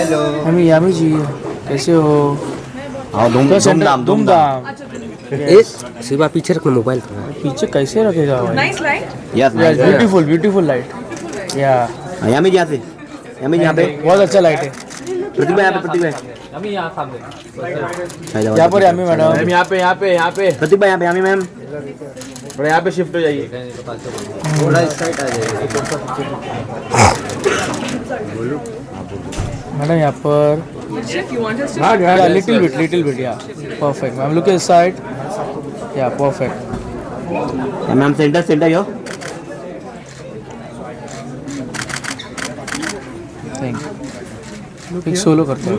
Hello यामी यामी जी कैसे हो? हाँ धूमधाम धूमधाम। शिवा पीछे रखना मोबाइल पीछे कैसे रखेगा भाई? Nice light. Yes yes beautiful beautiful light या यामी जी यहाँ से यामी यहाँ पे बहुत अच्छा लाइट है प्रतिभा यहाँ पे प्रतिभा यहाँ पर यामी मैडम। मैम यहाँ पे प्रतिभा यहाँ पे यामी मैम थोड़ा यहाँ पे शिफ्ट हो जाइए। थोड़ा इस साइड आ जाइए मैडम यहाँ पर If you want us to. या लिटिल बिट या परफेक्ट मैम लुक इस साइड या perfect ma'am centre yo thank you. एक सोलो करते हैं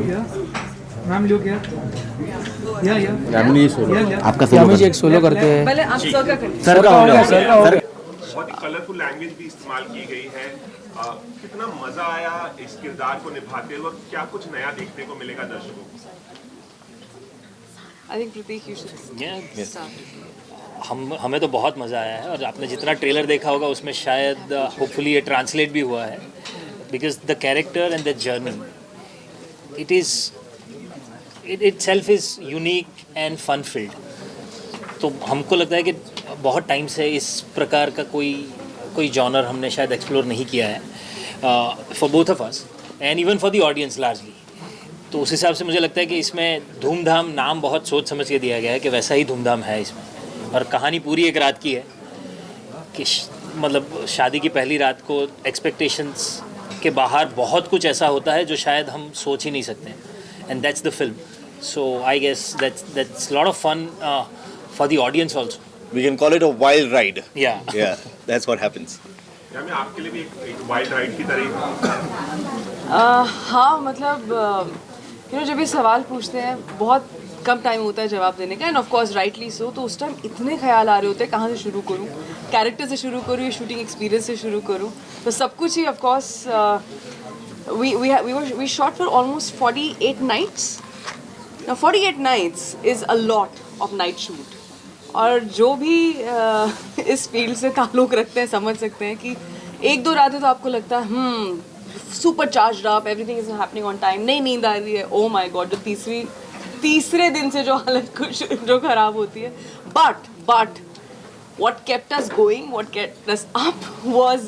आपका यामी जी एक सोलो करते हैं। पहले आप सर का करिए. सर का हो गया सर का हो गया। बहुत ही कलरफुल लैंग्वेज भी इस्तेमाल की गई है। कितना मजा आया इस किरदार को निभाते हुए और क्या कुछ नया देखने को मिलेगा दर्शकों को? I think Prateek you should start. हमें तो बहुत मज़ा आया है और आपने जितना ट्रेलर देखा होगा उसमें शायद होपफुली ये ट्रांसलेट भी हुआ है because the character and the journey it itself is unique and fun filled. तो हमको लगता है कि बहुत टाइम से इस प्रकार का कोई जॉनर हमने शायद एक्सप्लोर नहीं किया है for both of us and even for the audience largely. तो उस हिसाब से मुझे लगता है कि इसमें धूमधाम नाम बहुत सोच समझ के दिया गया है कि वैसा ही धूमधाम है इसमें। और कहानी पूरी एक रात की है कि मतलब शादी की पहली रात को एक्सपेक्टेशंस के बाहर बहुत कुछ ऐसा होता है जो शायद हम सोच ही नहीं सकते and that's the film. So I guess that's lot of fun for the audience also. We can call it a wild ride. Yeah. Yeah, that's what happens. यामी आपके लिए भी एक वाइल्ड राइड की तरह हाँ मतलब जब ये सवाल पूछते हैं बहुत कम टाइम होता है जवाब देने का end of course rightly so. तो उस टाइम इतने ख्याल आ रहे होते हैं कहाँ से शुरू करूँ, कैरेक्टर से शुरू करूँ या शूटिंग एक्सपीरियंस से शुरू करूँ। तो सब कुछ ही of course we shot for almost 48 nights. Now 48 nights is a lot of night shoot. और जो भी इस फील्ड से ताल्लुक़ रखते हैं समझ सकते हैं कि एक दो रातें तो आपको लगता है super charged up, everything is happening on time, नहीं नींद आ रही है, ओ माय गॉड। जो तीसरे दिन से जो हालत कुछ जो ख़राब होती है but what kept us going, what kept us up was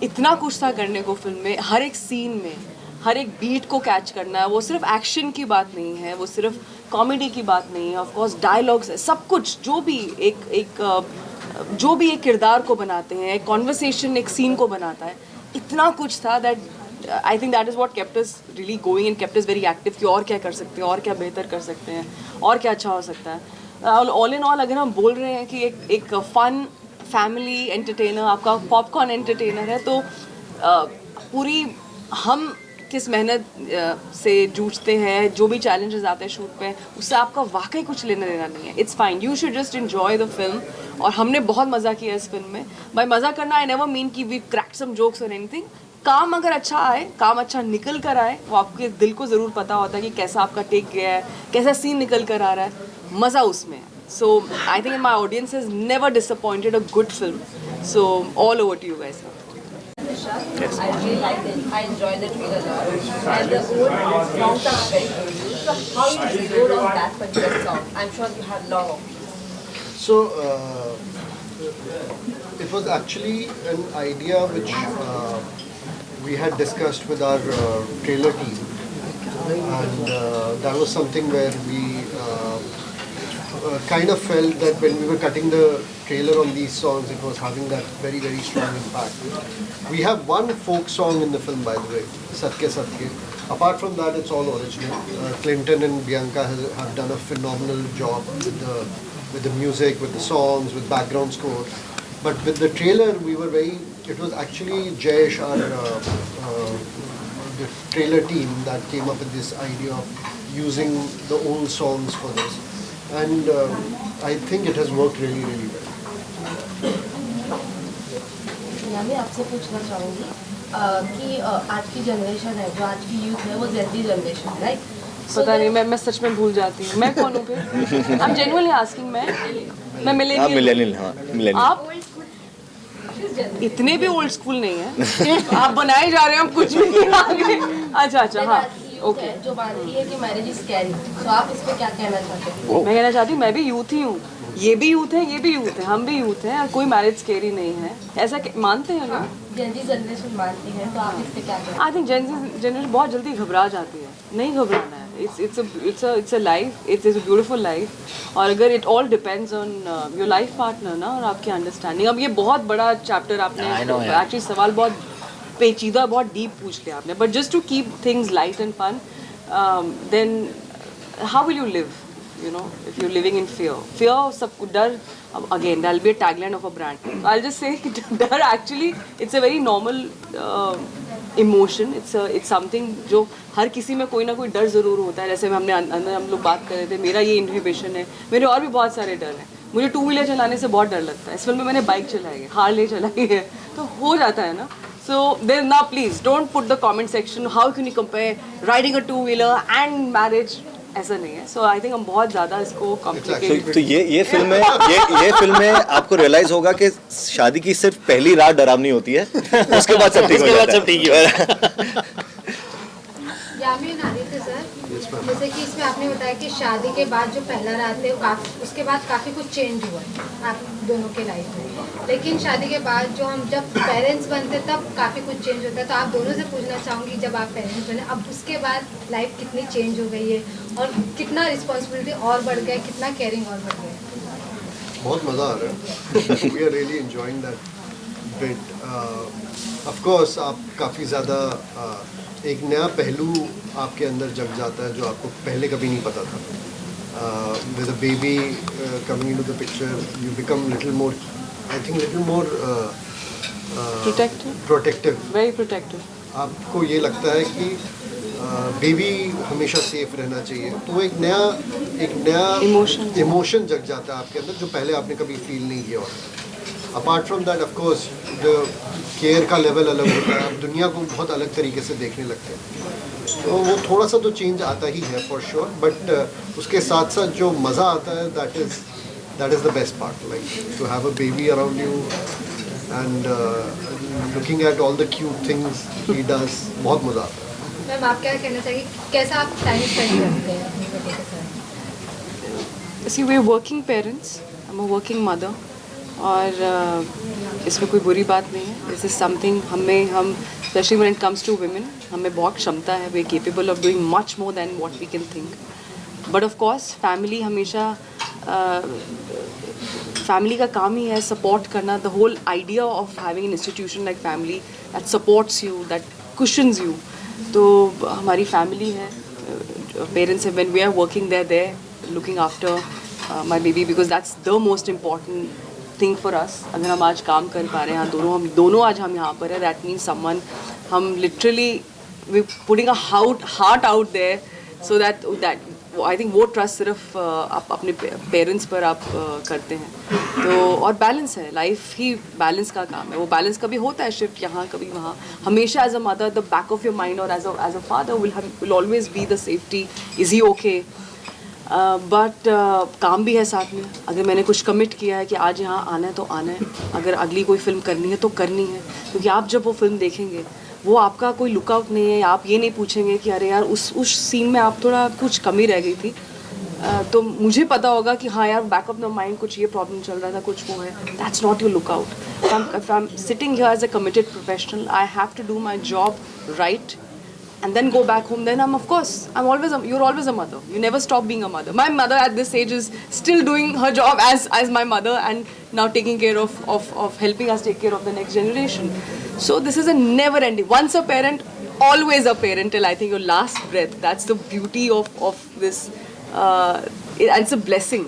इतना कुछ था करने को फिल्म में। हर एक सीन में हर एक बीट को कैच करना है। वो सिर्फ एक्शन की बात नहीं है, वो सिर्फ कॉमेडी की बात नहीं है, ऑफ कोर्स डायलॉग्स है, सब कुछ जो भी एक किरदार को बनाते हैं, एक कॉन्वर्सेशन एक सीन को बनाता है, इतना कुछ था that I think that is what kept us really going and kept us very active कि और क्या कर सकते हैं, और क्या बेहतर कर सकते हैं, और क्या अच्छा हो सकता है। ऑल इन ऑल अगर हम बोल रहे हैं कि एक फन फैमिली एंटरटेनर, आपका पॉपकॉर्न एंटरटेनर है, तो पूरी हम किस मेहनत से जूझते हैं, जो भी चैलेंजेस आते हैं शूट पे, उससे आपका वाकई कुछ लेना देना नहीं है। It's fine, you should just enjoy the film. और हमने बहुत मज़ा किया इस फिल्म में। भाई मज़ा करना आई नेवर मीन कि वी क्रैक सम जोक्स और एनीथिंग। काम अगर अच्छा आए, काम अच्छा निकल कर आए, वो आपके दिल को ज़रूर पता होता है कि कैसा आपका टेक गया है, कैसा सीन निकल कर आ रहा है, मज़ा उसमें है। So I think my audience has never disappointed a good film. So all over to you guys. Yes. I really liked it. I enjoyed the trailer a lot. And the whole song are very good. So how you wrote on that particular song? I'm sure you have long opinions. So it was actually an idea which we had discussed with our trailer team, and that was something where we kind of felt that when we were cutting the trailer on these songs, it was having that very, very strong impact. We have one folk song in the film, by the way, Satke Satke. Apart from that, it's all original. Clinton and Bianca have done a phenomenal job with the music, with the songs, with background score. But with the trailer, it was actually Jayesh, the trailer team, that came up with this idea of using the old songs for this. And I think it has worked really, really well. मैं आपसे पूछना चाहूँगी कि आज की generation है, जो आज की यूथ है, वो ज़ेड जनरेशन है, राइट? पता नहीं, मैं सच में भूल जाती हूँ। मैं कौन हूँ फिर? I'm genuinely asking। मैं मिलेनियल। मिलेनियल। आप इतने भी ओल्ड स्कूल नहीं है। आप बनाए जा रहे हैं, हम कुछ भी नहीं आगे। अच्छा हाँ ओके। जो मानती है कि मैरिज इज स्कैरी, तो आप इस पे क्या कहना चाहते हैं? मैं कहना चाहती हूँ मैं भी यूथ ही हूँ, ये भी यूथ है, ये भी यूथ है, हम भी यूथ हैं, और कोई मैरिज स्कैरी नहीं है, ऐसा मानते हैं लोग। जेन जी जनरेशन मानती है, तो आप इस पे क्या कहना? आई थिंक जनरेशन बहुत जल्दी घबरा जाती है, नहीं घबराना है। It's a life, it's a beautiful life, और अगर it all depends on your life partner ना, और आपकी अंडरस्टैंडिंग। अब ये बहुत बड़ा चैप्टर आपने एक्चुअली सवाल बहुत पेचीदा, बहुत डीप पूछ लिया आपने, but just to keep things light and fun, then how will you live? You know, if you're living in fear, सब डर. Again, that'll be a tagline of a brand. So I'll just say, डर actually, it's a very normal emotion. It's something जो हर किसी में कोई ना कोई डर ज़रूर होता है. जैसे हमने अंदर हम लोग बात कर रहे थे, मेरा ये इनहिबिशन है, मेरे और भी बहुत सारे डर हैं. मुझे 2 व्हीलर चलाने से बहुत डर लगता है. इस फिल्म में मैंने बाइक चलाई है, हार्ले चलाई है, तो हो जाता है ना. So then now please don't put the comment section, how can you compare riding a 2 wheeler and marriage? ऐसा नहीं है. सो आई थिंक हम बहुत ज़्यादा इसको कॉम्प्लिकेट. तो ये फिल्म में ये फिल्म में आपको रियलाइज होगा कि शादी की सिर्फ पहली रात डरावनी होती है, उसके बाद सब ठीक हो जाता है. यामीन आदित्य सर, जैसे कि इसमें आपने बताया कि शादी के बाद जो पहला रात है उसके बाद काफ़ी कुछ चेंज हुआ आप दोनों के लाइफ में, लेकिन शादी के बाद जब पेरेंट्स बनते तब काफ़ी कुछ चेंज होता है. तो आप दोनों से पूछना चाहूँगी, जब आप पेरेंट्स बने अब उसके बाद लाइफ कितनी चेंज हो गई है, और कितना रिस्पॉन्सिबिलिटी और बढ़ गया, कितना केयरिंग और बढ़ गया? बहुत मज़ा आ रहा है. We are really enjoying that bit. Of course आप काफ़ी ज़्यादा एक नया पहलू आपके अंदर जग जाता है जो आपको पहले कभी नहीं पता था. With a baby coming into the picture, you become little more, I think little more protective, very protective. आपको ये लगता है कि बेबी हमेशा सेफ रहना चाहिए, तो एक नया इमोशन जग जाता है आपके अंदर जो पहले आपने कभी फील नहीं किया होता. Apart from that, of course जो केयर का लेवल अलग होता है, आप दुनिया को बहुत अलग तरीके से देखने लगते हैं, तो वो थोड़ा सा तो चेंज आता ही है फॉर श्योर. बट उसके साथ साथ जो मज़ा आता है, that is the best part. Like to have a baby around you and looking at all the cute things he does, बहुत मज़ा आता है. मैम आप क्या कहना चाहिए, कैसा आप टाइम स्पेंड करते हैं अपने बेटे के साथ? See, we're working parents. I'm a working mother. और इसमें कोई बुरी बात नहीं है. दिस इज़ समथिंग हम specially when it comes to women, हमें बहुत क्षमता है. We are capable of doing much more than what we can think. But of course family हमेशा फैमिली का काम ही है सपोर्ट करना. The whole idea of having an institution like family that supports you, that cushions you. तो हमारी family है, parents है. When we are working there looking after my baby, because that's the most important thing for us. अगर हम आज काम कर पा रहे हैं, हम दोनों आज हम यहाँ पर है, दैट मीन्स समवन, हम literally we putting a heart out there, so that I think वो ट्रस्ट सिर्फ आप अपने पेरेंट्स पर आप करते हैं. तो और बैलेंस है, लाइफ ही बैलेंस का काम है. वो बैलेंस कभी होता है शिफ्ट यहाँ कभी वहाँ. हमेशा as a mother the back of your mind और as a father will always be the safety, is he okay. But काम भी है साथ में. अगर मैंने कुछ कमिट किया है कि आज यहाँ आना है तो आना है, अगर अगली कोई फिल्म करनी है तो करनी है. क्योंकि आप जब वो फिल्म देखेंगे, वो आपका कोई लुकआउट नहीं है. आप ये नहीं पूछेंगे कि अरे यार उस सीन में आप थोड़ा कुछ कमी रह गई थी. तो मुझे पता होगा कि हाँ यार बैक ऑफ द माइंड कुछ ये प्रॉब्लम चल रहा था, कुछ वो है. That's not your lookout. If I am sitting here as a committed professional, I have to do my job right and then go back home. Then you're always a mother. You never stop being a mother. My mother at this age is still doing her job as my mother, and now taking care of helping us take care of the next generation. So this is a never ending. Once a parent, always a parent till I think your last breath. That's the beauty of this. It's a blessing.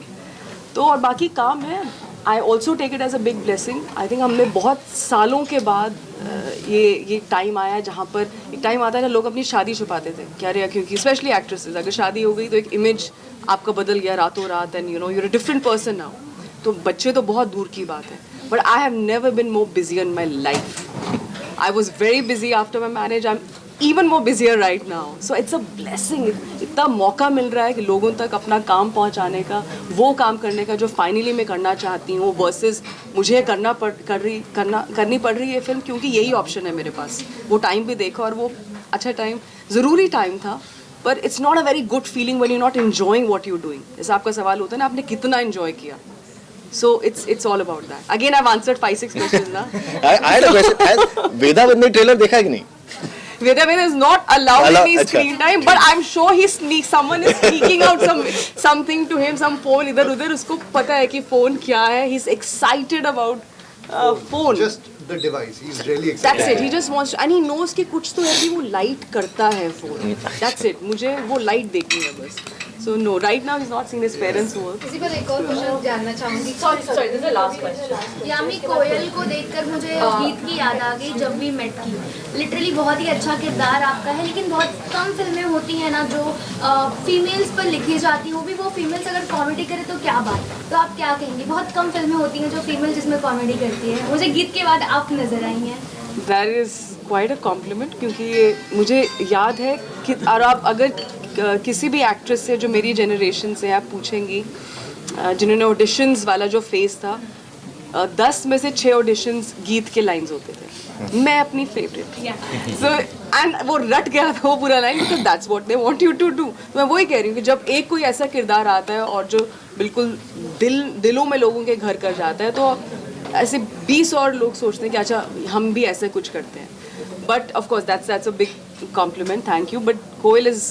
तो और बाकी काम है. I also take it as a big blessing. I think हमने बहुत सालों के बाद ये टाइम आया जहाँ पर एक टाइम आता है ना, लोग अपनी शादी छुपाते थे क्या रे, क्योंकि स्पेशली एक्ट्रेसेस, अगर शादी हो गई तो एक इमेज आपका बदल गया रातों रात, and you know you're a different person now. तो बच्चे तो बहुत दूर की बात है. But I have never been more busy in my life. I was very busy after my marriage. even more busier right now. So it's a blessing. इतना मौका मिल रहा है कि लोगों तक अपना काम पहुंचाने का, वो काम करने का जो फाइनली मैं करना चाहती हूँ, वर्सेस मुझे करनी पड़ रही है फिल्म, क्योंकि यही ऑप्शन है मेरे पास. वो टाइम भी देखो, और वो अच्छा टाइम, ज़रूरी टाइम था. पर it's not a very good feeling when you not enjoying what you doing. जैसे आपका सवाल होता है ना, आपने कितना एंजॉय किया. So it's all about that. Again, I've answered 5-6 questions now. I had a question. वेदा ने ट्रेलर देखा कि नहीं? Veda is not allowed any screen time, but I'm sure someone is sneaking out something to him, some phone इधर उधर. उसको पता है कि phone क्या है. He's excited about phone. Just the device. He's really excited. That's it. He just wants to, and he knows कि कुछ तो है कि वो light करता है phone. That's it. मुझे वो light देखनी है बस. So no, right now he's not seeing his parents work. इसी पर एक और क्वेश्चन जानना चाहूँगी. Sorry, this is the last question. यामी कोयल को देखकर मुझे गीत की याद आ गई, जब वी मेट की. लिटरली बहुत ही अच्छा किरदार आपका है, लेकिन बहुत कम फिल्में होती हैं ना जो फीमेल्स पर लिखी जाती हैं, वो भी वो फीमेल्स अगर कॉमेडी करे तो क्या बात. तो आप क्या कहेंगे? बहुत कम फिल्में होती हैं जो फीमेल जिसमें कॉमेडी करती है. मुझे गीत के बाद आप नजर आई हैं. That is quite a compliment, क्योंकि ये मुझे याद है कि, और आप अगर किसी भी एक्ट्रेस से जो मेरी जनरेशन से आप पूछेंगी, जिन्होंने ऑडिशंस वाला जो फेस था, 10 में से 6 ऑडिशंस गीत के लाइंस होते थे. मैं अपनी फेवरेट थी. सो एंड वो रट गया था वो पूरा line, because that's what they want you to do. मैं वही कह रही हूँ कि जब एक कोई ऐसा किरदार आता है और जो बिल्कुल दिलों में लोगों के घर कर जाता है, तो ऐसे 20 और लोग सोचते हैं कि अच्छा हम भी ऐसे कुछ करते हैं. But of course that's a big compliment, thank you. But Koyal is,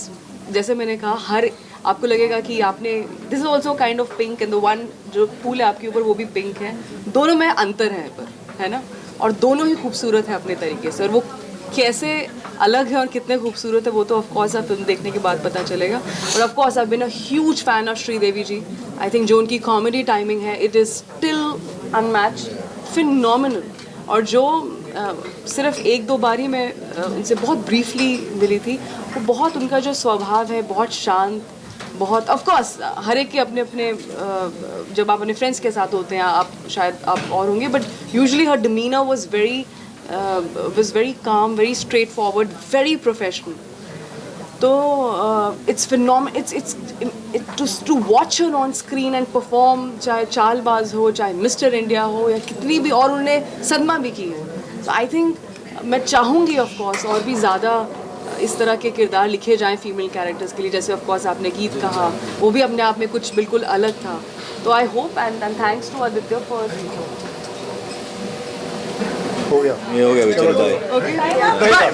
जैसे मैंने कहा, हर आपको लगेगा कि आपने, this is also kind of pink, and the one जो फूल है आपके ऊपर वो भी पिंक है. दोनों में अंतर है पर, है ना, और दोनों ही खूबसूरत है अपने तरीके से. और वो कैसे अलग है और कितने खूबसूरत है वो तो ऑफकोर्स आप फिल्म देखने के बाद पता चलेगा. और of course I been a huge fan of Sridevi ji. I think जो उनकी कॉमेडी टाइमिंग है, it is still unmatched, phenomenal. और जो सिर्फ 1-2 बार ही मैं उनसे बहुत ब्रीफली मिली थी, वो बहुत, उनका जो स्वभाव है बहुत शांत, बहुत, ऑफ कोर्स हर एक के अपने अपने, जब आप अपने फ्रेंड्स के साथ होते हैं, आप शायद आप और होंगे, but usually her demeanour was very calm, very straightforward, very professional. तो it's it's to watch her on screen and perform, चाहे चालबाज हो, चाहे मिस्टर इंडिया हो, या कितनी भी, और उन्होंने सदमा भी की है. तो आई थिंक मैं चाहूँगी ऑफकोर्स और भी ज़्यादा इस तरह के किरदार लिखे जाएं फीमेल कैरेक्टर्स के लिए. जैसे ऑफकोर्स आपने गीत कहा, वो भी अपने आप में कुछ बिल्कुल अलग था. तो I hope and thanks to Aditya for. हो गया, ये हो गया, चलो bye.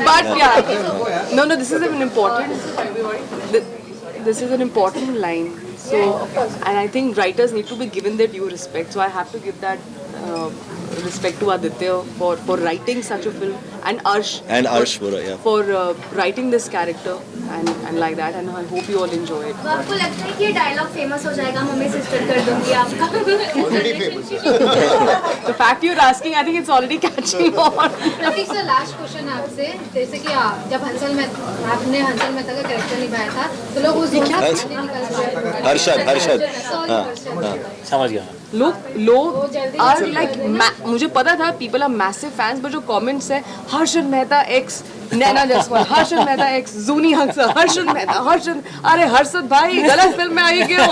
But yeah, no, this is an important line. So, and I think writers need to be given their due respect. So I have to give that respect to Aditya for writing such a film, and Arsh for writing this character and like that. And I hope you all enjoy it. तो आपको लगता है कि ये dialogue famous हो जाएगा, mummy sister कर दूंगी आपका? Already famous. The fact you're asking, I think it's already catching on. Prateek sir, last question आपसे. जैसे कि जब आपने हंसल मेहता का कैरेक्टर निभाया था, तो लोग उस दिन हर्षद समझ गया. लोग आर लाइक, मुझे पता था people are massive fans, but जो कमेंट्स है, हर्षद मेहता एक्स नैना जसवाल, हर्षद मेहता एक्स जूनी हंसल, हर्षद मेहता, अरे हर्षद भाई गलत फिल्म में आई क्यों?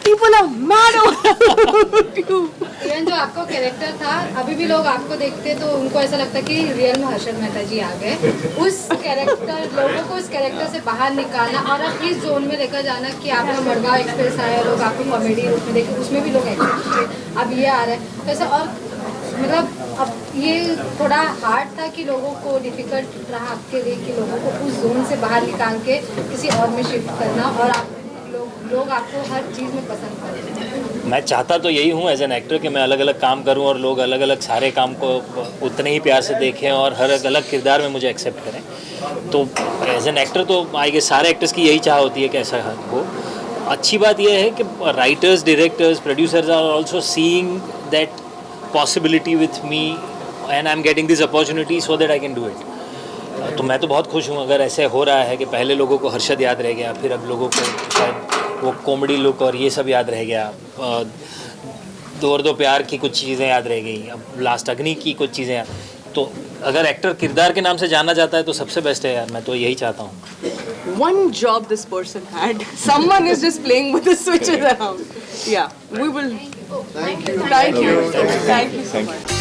People are mad over you. Even जो आपका कैरेक्टर था, अभी भी लोग आपको देखते तो उनको ऐसा लगता है कि रियल में हर्षद मेहता जी आ गए. उस कैरेक्टर, लोगों को उस कैरेक्टर से बाहर निकालना और अब इस जोन में लेकर जाना कि आपका मड़गांव एक्सप्रेस आया, लोग आपको कॉमेडी रूप में देखे, उसमें भी लोग एक्सेप्ट किए, अब ये आ रहा है. तो ऐसा, और मतलब अब ये थोड़ा हार्ड था कि लोगों को, डिफिकल्ट रहा आपके लिए कि लोगों को उस जोन से बाहर निकाल के किसी और में शिफ्ट करना, और आप लोग आपको हर चीज़ में पसंद करें. मैं चाहता तो यही हूँ एज एन एक्टर कि मैं अलग अलग काम करूँ और लोग अलग अलग सारे काम को उतने ही प्यार से देखें और हर अलग किरदार में मुझे एक्सेप्ट करें. तो एज एन एक्टर तो आई गेस सारे एक्टर्स की यही चाह होती है कि ऐसा हो. अच्छी बात यह है कि writers, directors, producers are also seeing that possibility with me and I am getting this opportunity so that I can do it. तो मैं तो बहुत खुश हूँ अगर ऐसे हो रहा है कि पहले लोगों को हर्षद याद रह गया, फिर अब लोगों को शायद वो कॉमेडी लुक और ये सब याद रह गया, दो और दो प्यार की कुछ चीज़ें याद रह गई, अब लास्ट अग्नि की कुछ चीज़ें. तो अगर एक्टर किरदार के नाम से जाना जाता है तो सबसे बेस्ट है यार, मैं तो यही चाहता हूँ. One job this person had. Someone is just playing with the switches around. Yeah, we will. Thank you. Thank you so much.